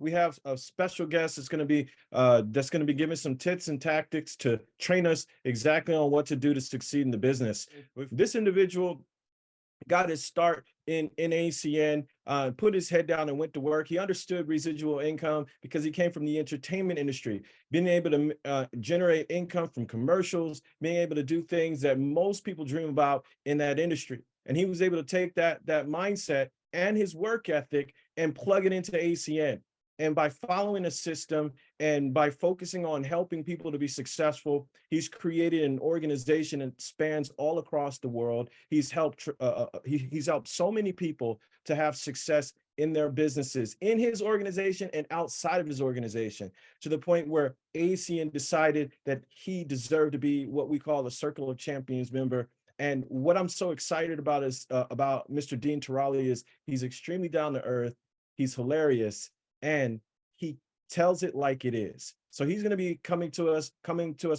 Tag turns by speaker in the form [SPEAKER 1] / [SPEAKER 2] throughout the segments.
[SPEAKER 1] we have a special guest that's going to be giving some tips and tactics to train us exactly on what to do to succeed in the business. This individual got his start in ACN, put his head down and went to work. He understood residual income because he came from the entertainment industry, being able to generate income from commercials, being able to do things that most people dream about in that industry. And he was able to take that mindset and his work ethic and plug it into ACN. And by following a system and by focusing on helping people to be successful, he's created an organization that spans all across the world. He's helped so many people to have success in their businesses, in his organization and outside of his organization, to the point where ACN decided that he deserved to be what we call a Circle of Champions member. And what I'm so excited about is about Mr. Dean Tarrolly is he's extremely down to earth. He's hilarious. And he tells it like it is. So he's going to be coming to us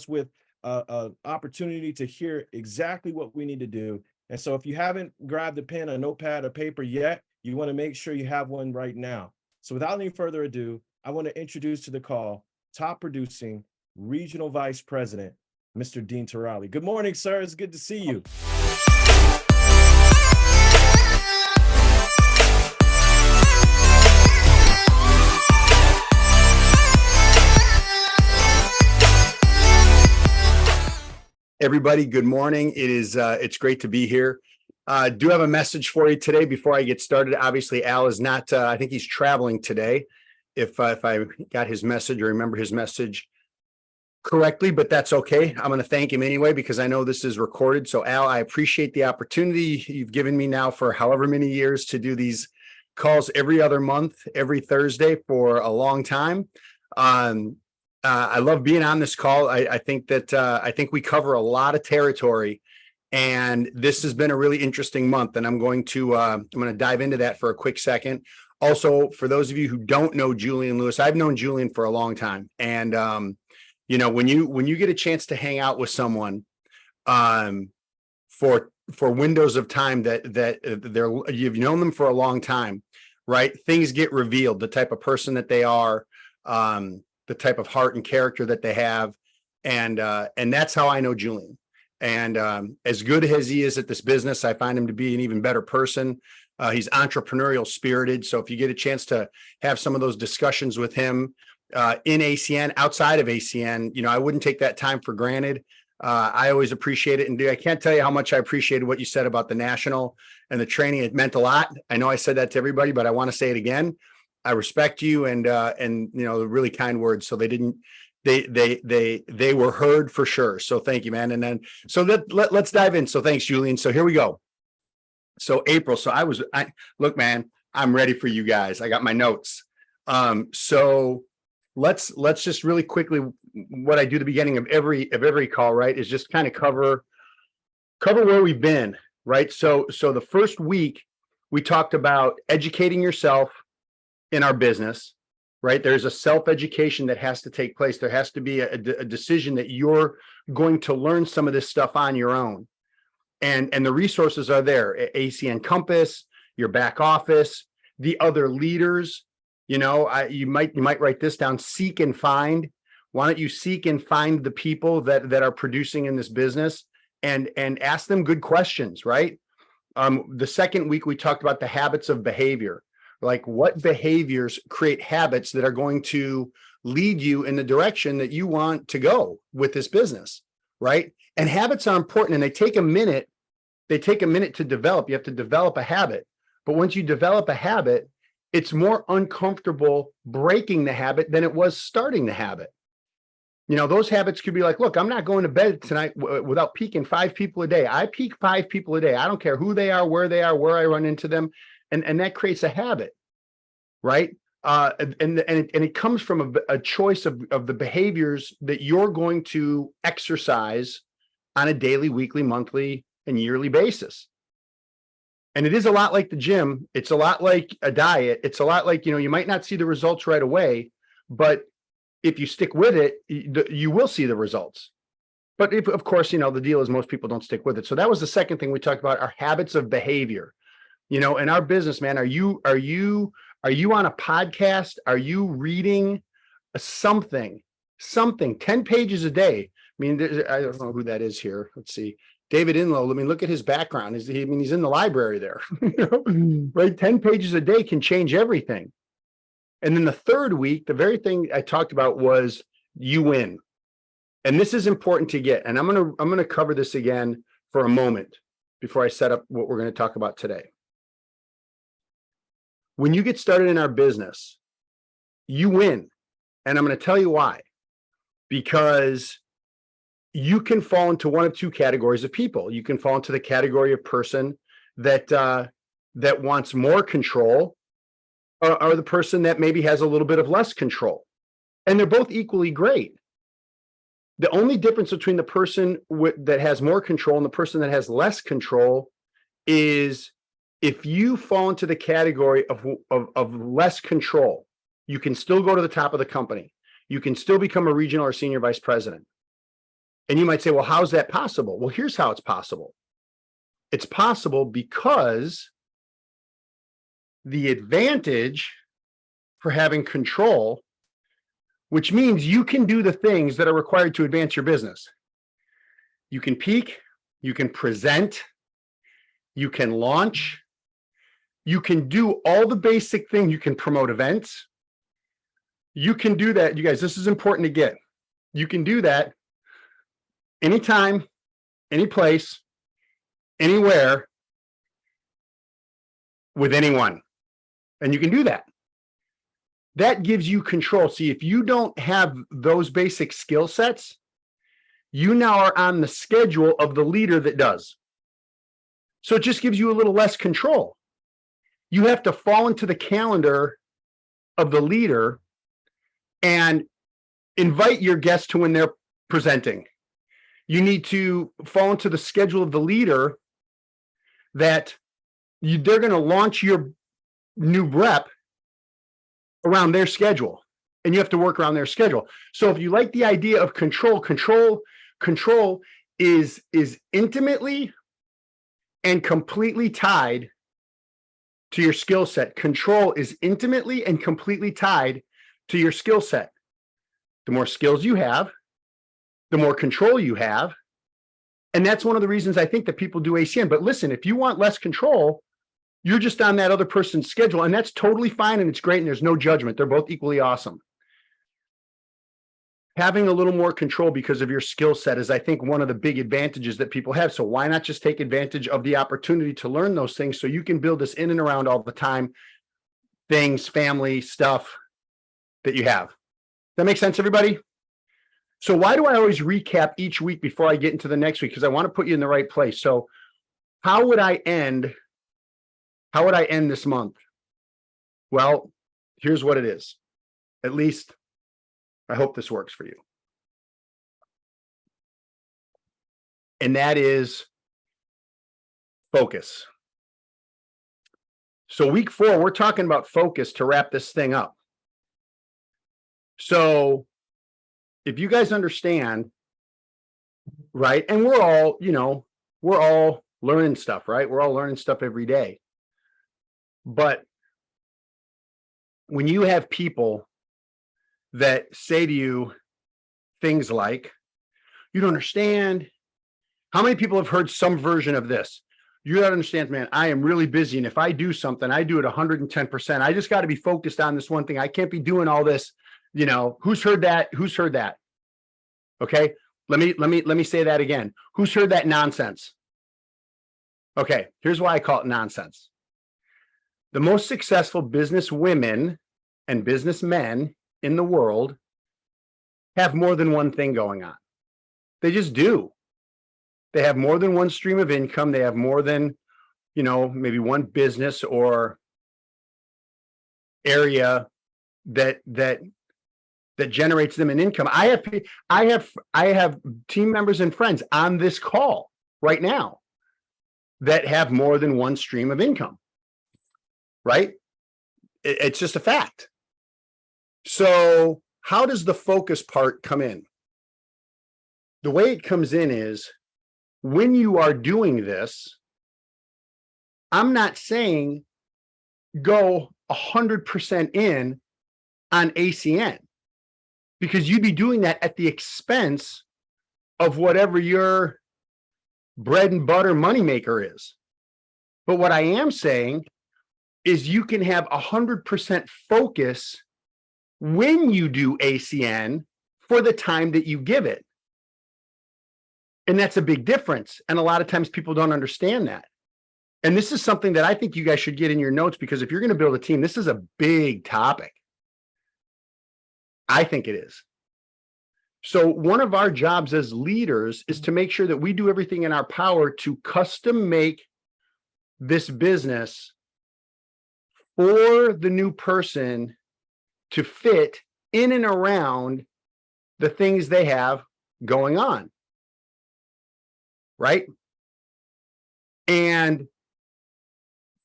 [SPEAKER 1] with an opportunity to hear exactly what we need to do. And so if you haven't grabbed a pen, a notepad, or paper yet, you want to make sure you have one right now. So without any further ado, I want to introduce to the call top producing regional vice president, Mr. Dean Tarrolly. Good morning, sir. It's good to see you.
[SPEAKER 2] Everybody, good morning. It's great to be here. Do have a message for you today before I get started. Obviously, Al is not, I think he's traveling today, if I got his message or remember his message correctly, but that's okay. I'm going to thank him anyway, because I know this is recorded. So Al, I appreciate the opportunity you've given me now for however many years to do these calls every other month, every Thursday for a long time. I love being on this call. I think we cover a lot of territory, and this has been a really interesting month. And I'm going to dive into that for a quick second. Also, for those of you who don't know Julian Lewis, I've known Julian for a long time. And when you get a chance to hang out with someone for windows of time that you've known them for a long time, right? Things get revealed, the type of person that they are. The type of heart and character that they have. And that's how I know Julian. And as good as he is at this business, I find him to be an even better person. He's entrepreneurial spirited. So if you get a chance to have some of those discussions with him in ACN, outside of ACN, I wouldn't take that time for granted. I always appreciate it. And I can't tell you how much I appreciated what you said about the national and the training. It meant a lot. I know I said that to everybody, but I want to say it again. I respect you and the really kind words. So they were heard for sure. So thank you, man. And then, so let's dive in. So thanks, Julian. So here we go. So April, look, man, I'm ready for you guys. I got my notes. So let's just really quickly, what I do at the beginning of every call, right, is just kind of cover where we've been, right? So the first week we talked about educating yourself in our business, right? There's a self-education that has to take place. There has to be a decision that you're going to learn some of this stuff on your own. And the resources are there. ACN Compass, your back office, the other leaders, you might write this down, seek and find. Why don't you seek and find the people that are producing in this business and ask them good questions, right? The second week, we talked about the habits of behavior. Like, what behaviors create habits that are going to lead you in the direction that you want to go with this business, right? And habits are important, and they take a minute to develop. You have to develop a habit. But once you develop a habit, it's more uncomfortable breaking the habit than it was starting the habit. Those habits could be like, look, I'm not going to bed tonight without peeking 5 people a day. I peek 5 people a day. I don't care who they are, where I run into them. And that creates a habit, right? And it comes from a choice of the behaviors that you're going to exercise on a daily, weekly, monthly, and yearly basis. And it is a lot like the gym. It's a lot like a diet. It's a lot like, you might not see the results right away, but if you stick with it, you will see the results. But of course, the deal is most people don't stick with it. So that was the second thing we talked about, our habits of behavior. In our business, man, are you Are you on a podcast? Are you reading something, 10 pages a day? I mean, I don't know who that is here. Let's see. David Inlow. I mean, look at his background. He's in the library there, right? 10 pages a day can change everything. And then the third week, the very thing I talked about was you win. And this is important to get. And I'm going to cover this again for a moment before I set up what we're going to talk about today. When you get started in our business, you win. And I'm going to tell you why. Because you can fall into one of two categories of people. You can fall into the category of person that wants more control, or the person that maybe has a little bit of less control. And they're both equally great. The only difference between the person that has more control and the person that has less control is if you fall into the category of less control, you can still go to the top of the company. You can still become a regional or senior vice president. And you might say, well, how's that possible? Well, here's how it's possible. It's possible because the advantage for having control, which means you can do the things that are required to advance your business. You can peak, you can present, you can launch, you can do all the basic things. You can promote events. You can do that. You guys, this is important to get. You can do that anytime, any place, anywhere, with anyone. And you can do that. That gives you control. See, if you don't have those basic skill sets, you now are on the schedule of the leader that does. So it just gives you a little less control. You have to fall into the calendar of the leader and invite your guests to when they're presenting. You need to fall into the schedule of the leader that they're going to launch your new rep around their schedule, and you have to work around their schedule. So if you like the idea of control is intimately and completely tied to your skill set. Control is intimately and completely tied to your skill set. The more skills you have, the more control you have. And that's one of the reasons I think that people do ACN. But listen, if you want less control, you're just on that other person's schedule, and that's totally fine, and it's great, and there's no judgment. They're both equally awesome. Having a little more control because of your skill set is, I think, one of the big advantages that people have. So why not just take advantage of the opportunity to learn those things so you can build this in and around all the time, things, family, stuff that you have. That makes sense, everybody? So why do I always recap each week before I get into the next week? Because I want to put you in the right place. So how would I end this month? Well, here's what it is. At least I hope this works for you. And that is focus. So week 4, we're talking about focus to wrap this thing up. So if you guys understand, right? And we're all learning stuff, right? We're all learning stuff every day. But when you have people that say to you things like, you don't understand. How many people have heard some version of this? You got to understand, man, I am really busy. And if I do something, I do it 110%. I just got to be focused on this one thing. I can't be doing all this. Who's heard that? Who's heard that? Okay. Let me say that again. Who's heard that nonsense? Okay. Here's why I call it nonsense. The most successful business women and businessmen in the world have more than one thing going on. They just do. They have more than one stream of income. They have more than, maybe one business or area that generates them an income. I have team members and friends on this call right now that have more than one stream of income. Right? It's just a fact. So how does the focus part come in? The way it comes in is when you are doing this, I'm not saying go 100% in on ACN, because you'd be doing that at the expense of whatever your bread and butter moneymaker is. But what I am saying is you can have 100% focus when you do ACN for the time that you give it. And that's a big difference. And a lot of times people don't understand that. And this is something that I think you guys should get in your notes, because if you're going to build a team, this is a big topic. I think it is. So one of our jobs as leaders is to make sure that we do everything in our power to custom make this business for the new person to fit in and around the things they have going on. Right? And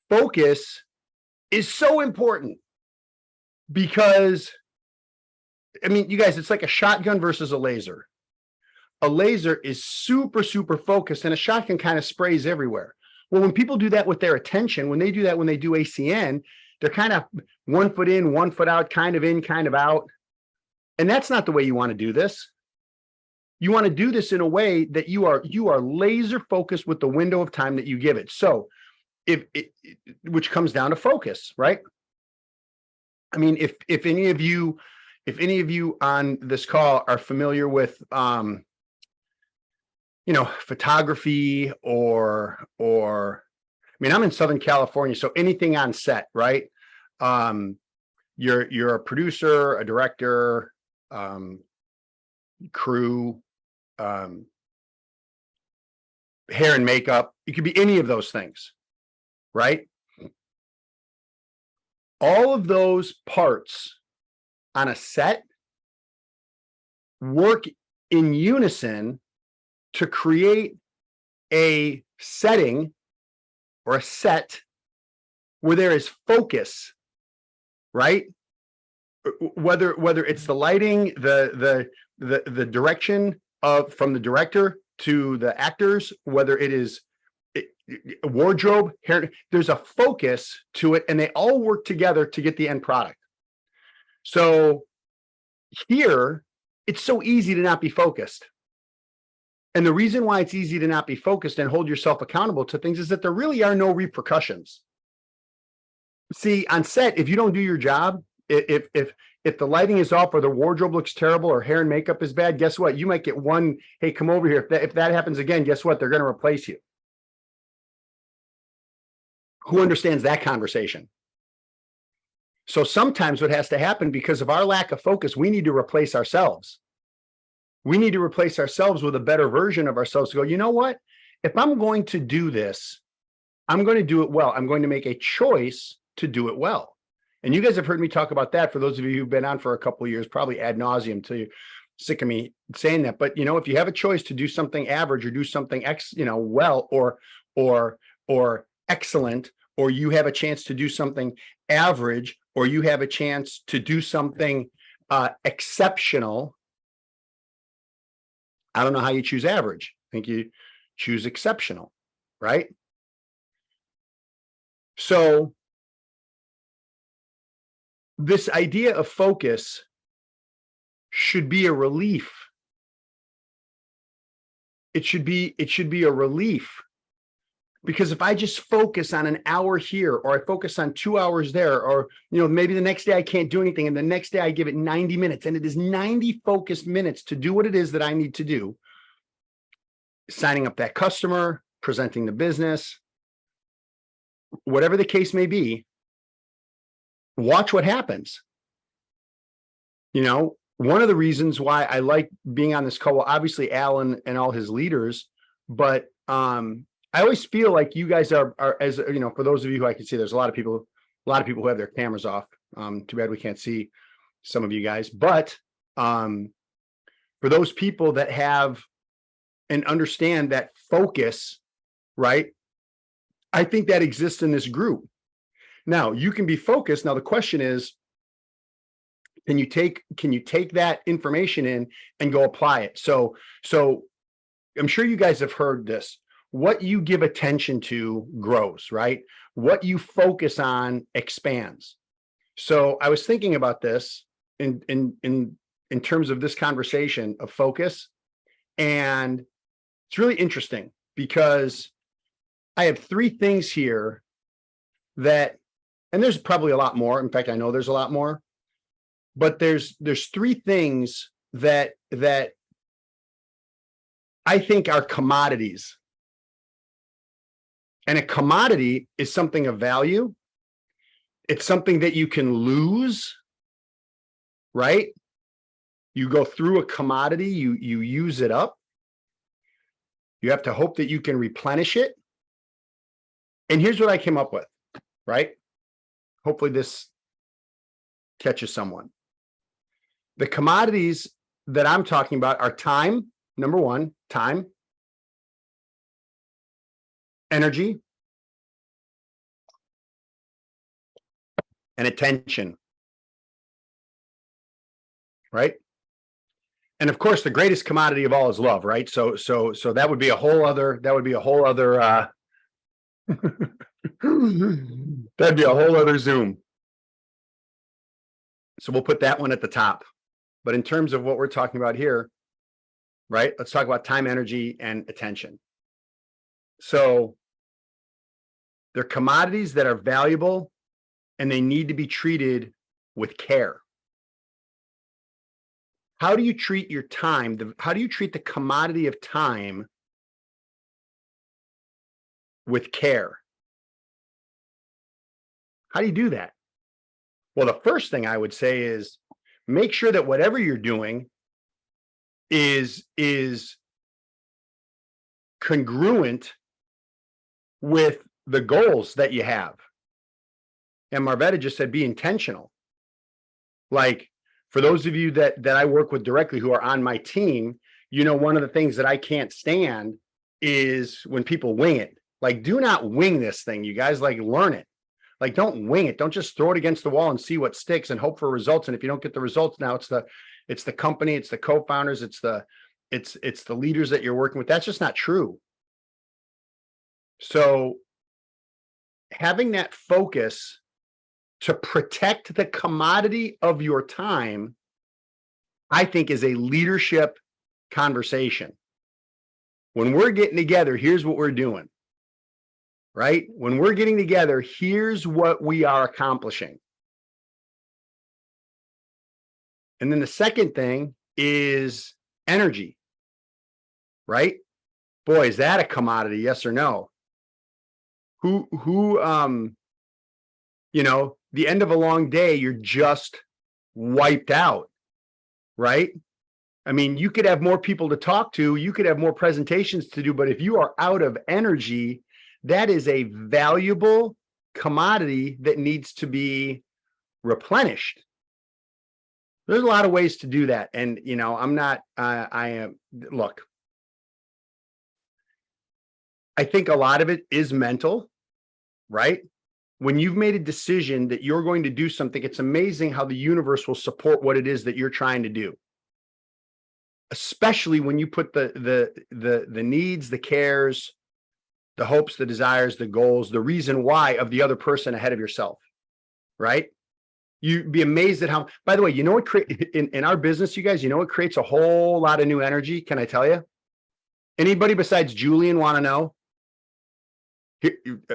[SPEAKER 2] focus is so important, because, I mean, you guys, it's like a shotgun versus a laser. A laser is super, super focused, and a shotgun kind of sprays everywhere. Well, when people do that with their attention, when they do that, when they do ACN, they're kind of 1 foot in, 1 foot out, kind of in, kind of out. And that's not the way you want to do this. You want to do this in a way that you are laser focused with the window of time that you give it. So which comes down to focus, right? I mean, if any of you on this call are familiar with photography or I mean, I'm in Southern California, so anything on set, right? You're a producer, a director, crew, hair and makeup. It could be any of those things, right? All of those parts on a set work in unison to create a setting or a set where there is focus, right? Whether it's the lighting, the direction from the director to the actors, whether it is wardrobe, hair, there's a focus to it, and they all work together to get the end product. So here, it's so easy to not be focused. And the reason why it's easy to not be focused and hold yourself accountable to things is that there really are no repercussions. See, on set, if you don't do your job, if the lighting is off or the wardrobe looks terrible or hair and makeup is bad, guess what? You might get one, hey, come over here. If that happens again, guess what? They're going to replace you. Who understands that conversation? So sometimes what has to happen, because of our lack of focus, we need to replace ourselves. We need to replace ourselves with a better version of ourselves to go, you know what? If I'm going to do this, I'm going to do it well. I'm going to make a choice to do it well. And you guys have heard me talk about that. For those of you who've been on for a couple of years, probably ad nauseum till you're sick of me saying that. But if you have a choice to do something average or do something well or excellent, or you have a chance to do something average, or you have a chance to do something exceptional, I don't know how you choose average. I think you choose exceptional, right? So this idea of focus should be a relief. It should be a relief, because if I just focus on an hour here, or I focus on 2 hours there, or maybe the next day I can't do anything, and the next day I give it 90 minutes, and it is 90 focused minutes to do what it is that I need to do, signing up that customer, presenting the business, whatever the case may be, watch what happens. One of the reasons why I like being on this call, well, obviously Alan and all his leaders, but I always feel like you guys are as for those of you who I can see, there's a lot of people who have their cameras off. Too bad we can't see some of you guys, but for those people that have and understand that focus, right? I think that exists in this group. Now, you can be focused. Now, the question is, can you take that information in and go apply it? So I'm sure you guys have heard this. What you give attention to grows, right? What you focus on expands. So I was thinking about this in terms of this conversation of focus, and it's really interesting because I have three things here that, and there's probably a lot more. In fact, I know there's a lot more, but there's three things that I think are commodities. And a commodity is something of value. It's something that you can lose, right? You go through a commodity, you use it up. You have to hope that you can replenish it. And here's what I came up with, right? Hopefully this catches someone. The commodities that I'm talking about are time, number one, time, energy, and attention, right? And of course, the greatest commodity of all is love, right? So that would be a whole other, that'd be a whole other Zoom. So we'll put that one at the top. But in terms of what we're talking about here, right? Let's talk about time, energy, and attention. So they're commodities that are valuable and they need to be treated with care. How do you treat your time? How do you treat the commodity of time with care? How do you do that? Well, the first thing I would say is make sure that whatever you're doing is congruent with the goals that you have. And Marvetta just said, be intentional. Like, for those of you that I work with directly who are on my team, you know, one of the things that I can't stand is when people wing it. Like, do not wing this thing, you guys. Like, learn it. Like, don't wing it. Don't just throw it against the wall and see what sticks and hope for results. And if you don't get the results, now it's the company, it's the co-founders, it's the leaders that you're working with. That's just not true. So having that focus to protect the commodity of your time, I think, is a leadership conversation. When we're getting together, here's what we're doing, right? When we're getting together, here's what we are accomplishing. And then the second thing is energy, right? Boy, is that a commodity, yes or no? You know, the end of a long day, you're just wiped out, right? I mean, you could have more people to talk to, you could have more presentations to do, but if you are out of energy, that is a valuable commodity that needs to be replenished. There's a lot of ways to do that. And, you know, look, I think a lot of it is mental, right? When you've made a decision that you're going to do something, it's amazing how the universe will support what it is that you're trying to do. Especially when you put the needs, the cares, the hopes, the desires, the goals, the reason why of the other person ahead of yourself, right? You'd be amazed at how, by the way, you know what, in our business, you guys, you know what creates a whole lot of new energy? Can I tell you? Anybody besides Julian want to know?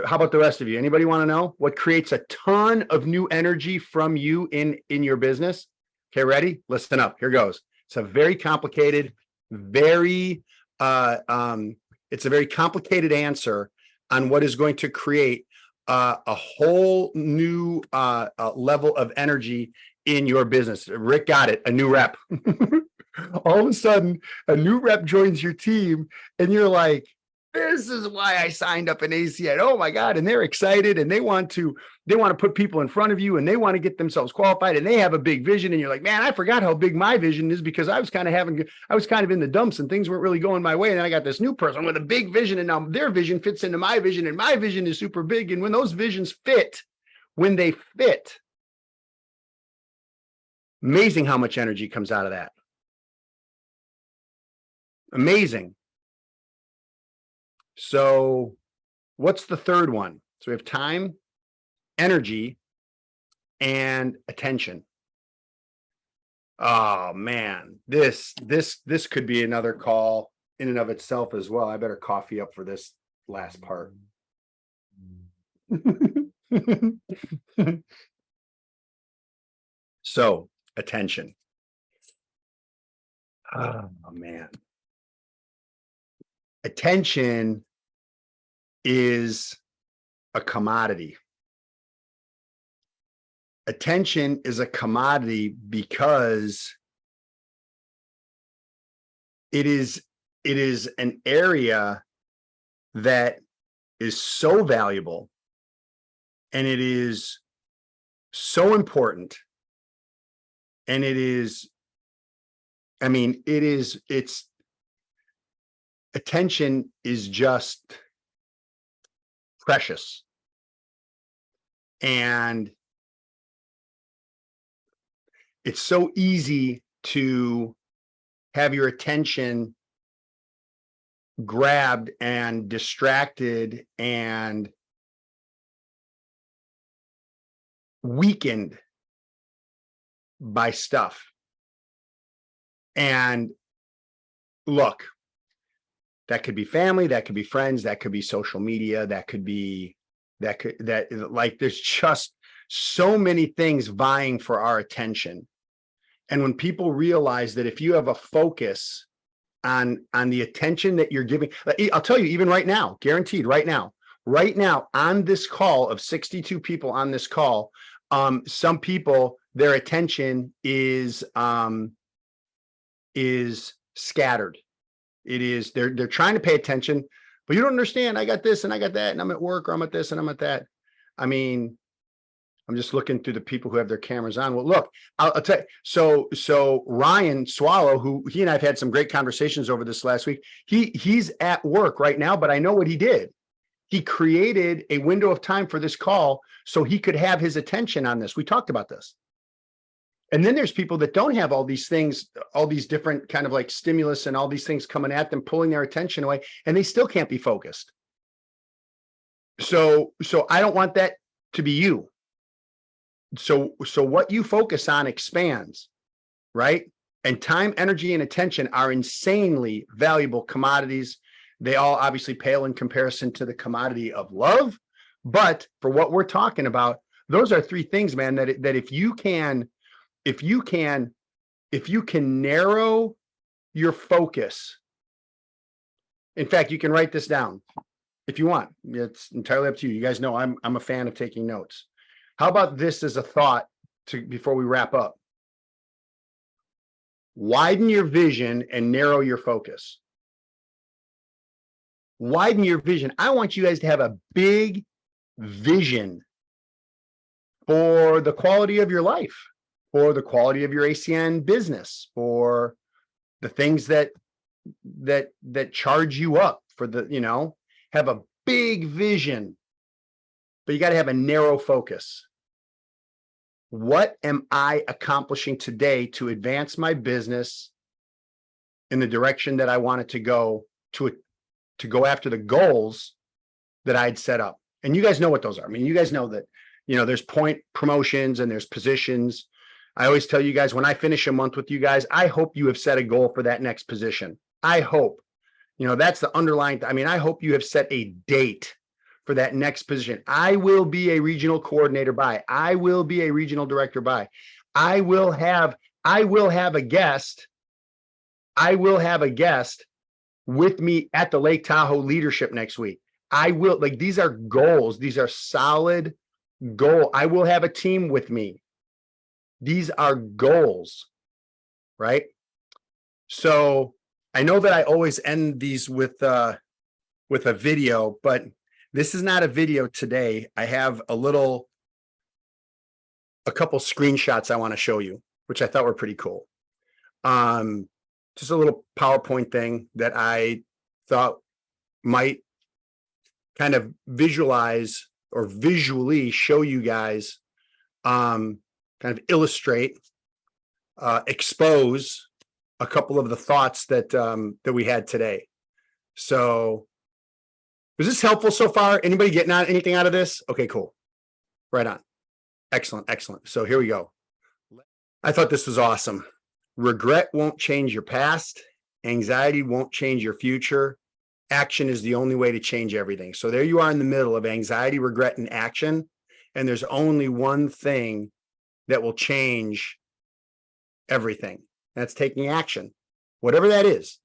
[SPEAKER 2] How about the rest of you? Anybody want to know what creates a ton of new energy from you in your business? Okay, ready? Listen up. Here goes. It's a very complicated, it's a very complicated answer on what is going to create a whole new level of energy in your business. Rick got it. A new rep. All of a sudden, a new rep joins your team, and you're like, this is why I signed up in ACN. Oh my God. And they're excited and they want to put people in front of you and they want to get themselves qualified and they have a big vision. And you're like, man, I forgot how big my vision is because I was kind of in the dumps and things weren't really going my way. And then I got this new person with a big vision and now their vision fits into my vision and my vision is super big. And when those visions fit, amazing how much energy comes out of that. Amazing. So what's the third one? So we have time, energy, and attention. Oh man, this could be another call in and of itself as well. I better coffee up for this last part. So, attention. Oh man. Attention is a commodity. Attention is a commodity because it is an area that is so valuable, and it is so important, and it's attention is just precious. And it's so easy to have your attention grabbed and distracted and weakened by stuff. And look, that could be family, that could be friends, that could be social media, there's just so many things vying for our attention. And when people realize that if you have a focus on the attention that you're giving, I'll tell you, even right now, guaranteed right now on this call of 62 people on this call, some people, their attention is scattered. It is, they're trying to pay attention, but you don't understand. I got this and I got that, and I'm at work, or I'm at this and I'm at that. I mean, I'm just looking through the people who have their cameras on. Well, look, I'll tell you. So Ryan Swallow, who he and I've had some great conversations over this last week. He's at work right now, but I know what he did. He created a window of time for this call so he could have his attention on this. We talked about this. And then there's people that don't have all these things, all these different kind of like stimulus and all these things coming at them, pulling their attention away, and they still can't be focused. So I don't want that to be you. So what you focus on expands, right? And time, energy, and attention are insanely valuable commodities. They all obviously pale in comparison to the commodity of love. But for what we're talking about, those are three things, man, that if you can narrow your focus, in fact, you can write this down if you want. It's entirely up to you. You guys know I'm a fan of taking notes. How about this as a thought before we wrap up? Widen your vision and narrow your focus. Widen your vision. I want you guys to have a big vision for the quality of your life, for the quality of your ACN business, for the things that charge you up, for the, have a big vision, but you got to have a narrow focus. What am I accomplishing today to advance my business in the direction that I want it to go, to go after the goals that I'd set up? And you guys know what those are. I mean, you guys know that, there's point promotions and there's positions. I always tell you guys, when I finish a month with you guys, I hope you have set a goal for that next position. I hope, that's the underlying. I mean, I hope you have set a date for that next position. I will be a regional coordinator by. I will be a regional director by. I will have a guest. I will have a guest with me at the Lake Tahoe leadership next week. These are goals. These are solid goals. I will have a team with me. These are goals, right? So I know that I always end these with a video, but this is not a video today. I have a couple screenshots I want to show you, which I thought were pretty cool. Just a little PowerPoint thing that I thought might kind of visualize or visually show you guys, kind of illustrate, expose a couple of the thoughts that we had today. So, was this helpful so far? Anybody getting anything out of this? Okay, cool. Right on. Excellent, excellent. So here we go. I thought this was awesome. Regret won't change your past. Anxiety won't change your future. Action is the only way to change everything. So there you are in the middle of anxiety, regret, and action. And there's only one thing that will change everything. That's taking action, whatever that is,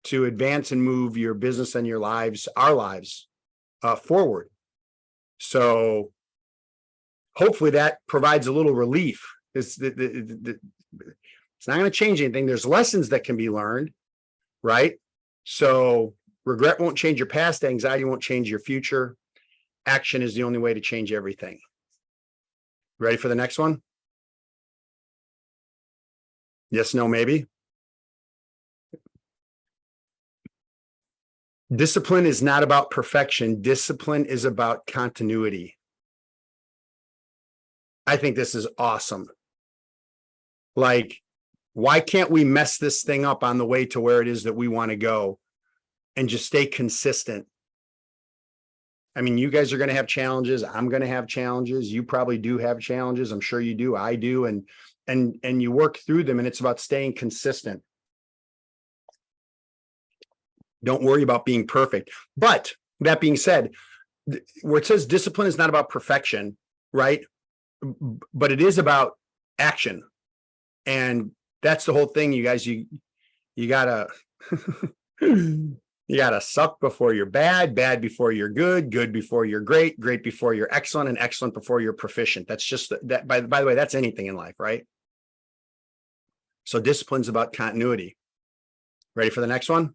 [SPEAKER 2] to advance and move your business and your lives, our lives, forward. So hopefully that provides a little relief. It's not going to change anything. There's lessons that can be learned, right? So regret won't change your past. Anxiety won't change your future. Action is the only way to change everything. Ready for the next one? Yes, no, maybe. Discipline is not about perfection. Discipline is about continuity. I think this is awesome. Like, why can't we mess this thing up on the way to where it is that we want to go and just stay consistent? I mean, you guys are going to have challenges. I'm going to have challenges. You probably do have challenges. I'm sure you do. I do. And you work through them, and it's about staying consistent. Don't worry about being perfect. But that being said, where it says discipline is not about perfection, right? But it is about action. And that's the whole thing, you guys. You gotta you gotta suck before you're bad, bad before you're good, good before you're great, great before you're excellent, and excellent before you're proficient. That's just that. By the way, that's anything in life, right? So discipline's about continuity. Ready for the next one?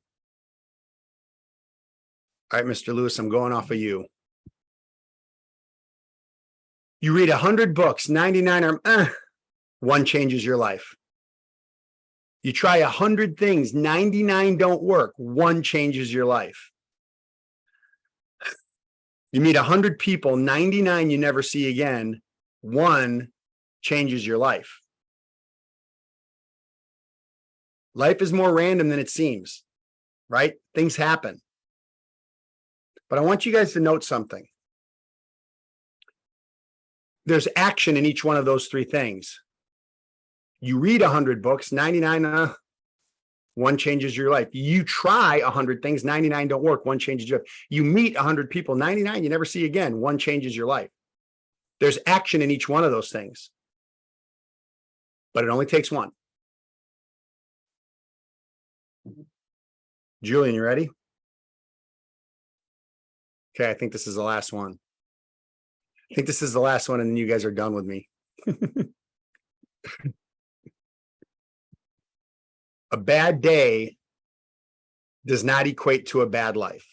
[SPEAKER 2] All right, Mr. Lewis, I'm going off of you. You read 100 books, 99 are one changes your life. You try 100 things, 99 don't work, one changes your life. You meet 100 people, 99 you never see again, one changes your life. Life is more random than it seems, right? Things happen. But I want you guys to note something. There's action in each one of those three things. You read 100 books, 99, one changes your life. You try 100 things, 99 don't work, one changes your life. You meet 100 people, 99 you never see again, one changes your life. There's action in each one of those things. But it only takes one. Julian, you ready? Okay, I think this is the last one. I think this is the last one, and then you guys are done with me. A bad day does not equate to a bad life.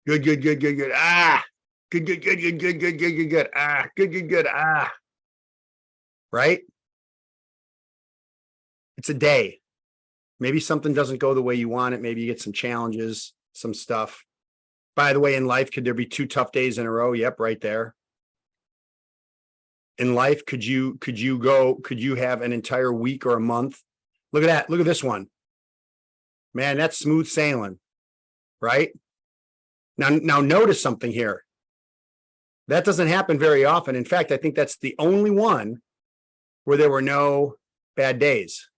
[SPEAKER 2] Good, good, good, good, good. Ah, good, good, good, good, good, good, good, good, good. Ah, good, good, good. Ah, right? It's a day. Maybe something doesn't go the way you want it. Maybe you get some challenges, some stuff. By the way, in life, could there be 2 tough days in a row? Yep, right there. In life, could you have an entire week or a month? Look at that. Look at this one. Man, that's smooth sailing, right? Now notice something here. That doesn't happen very often. In fact, I think that's the only one where there were no bad days.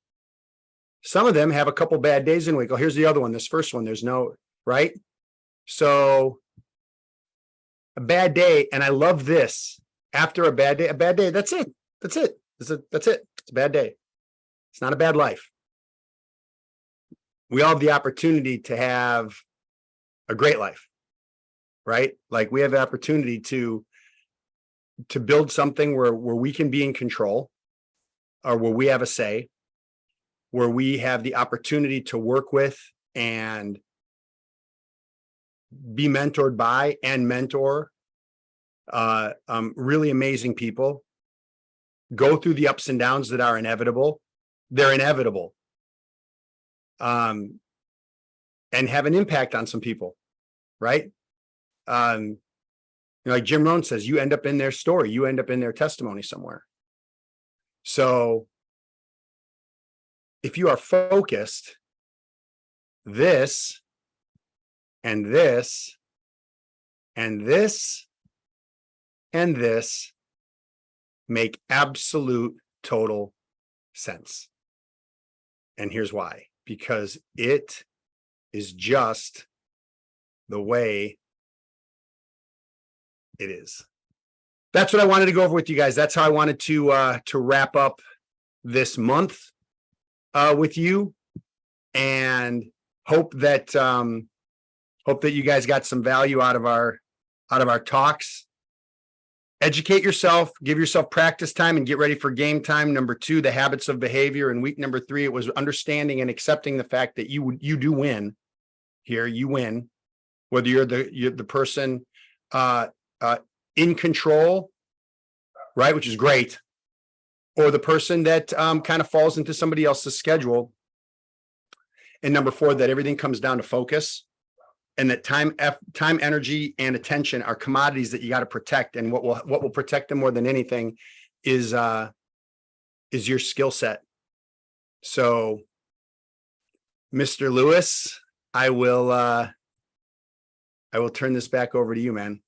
[SPEAKER 2] Some of them have a couple bad days in a week. Oh, here's the other one. This first one, there's no, right? So a bad day, and I love this. After a bad day, that's it. That's it. That's it. It's a bad day. It's not a bad life. We all have the opportunity to have a great life, right? Like we have the opportunity to build something where we can be in control, or where we have a say, where we have the opportunity to work with and be mentored by and mentor really amazing people, go through the ups and downs that are inevitable. They're inevitable. And have an impact on some people, right? Like Jim Rohn says, you end up in their story, you end up in their testimony somewhere. So if you are focused, this and this and this and this make absolute total sense. And here's why, because it is just the way it is. That's what I wanted to go over with you guys. That's how I wanted to wrap up this month with you, and hope that you guys got some value out of our talks. Educate yourself, give yourself practice time, and get ready for game time. Number 2, the habits of behavior. And week number 3, it was understanding and accepting the fact that you do win here. You win, whether you're the person in control, right, which is great, or the person that kind of falls into somebody else's schedule. And number 4, that everything comes down to focus, and that time, energy, and attention are commodities that you got to protect. And what will protect them more than anything is your skill set. So, Mr. Lewis, I will turn this back over to you, man.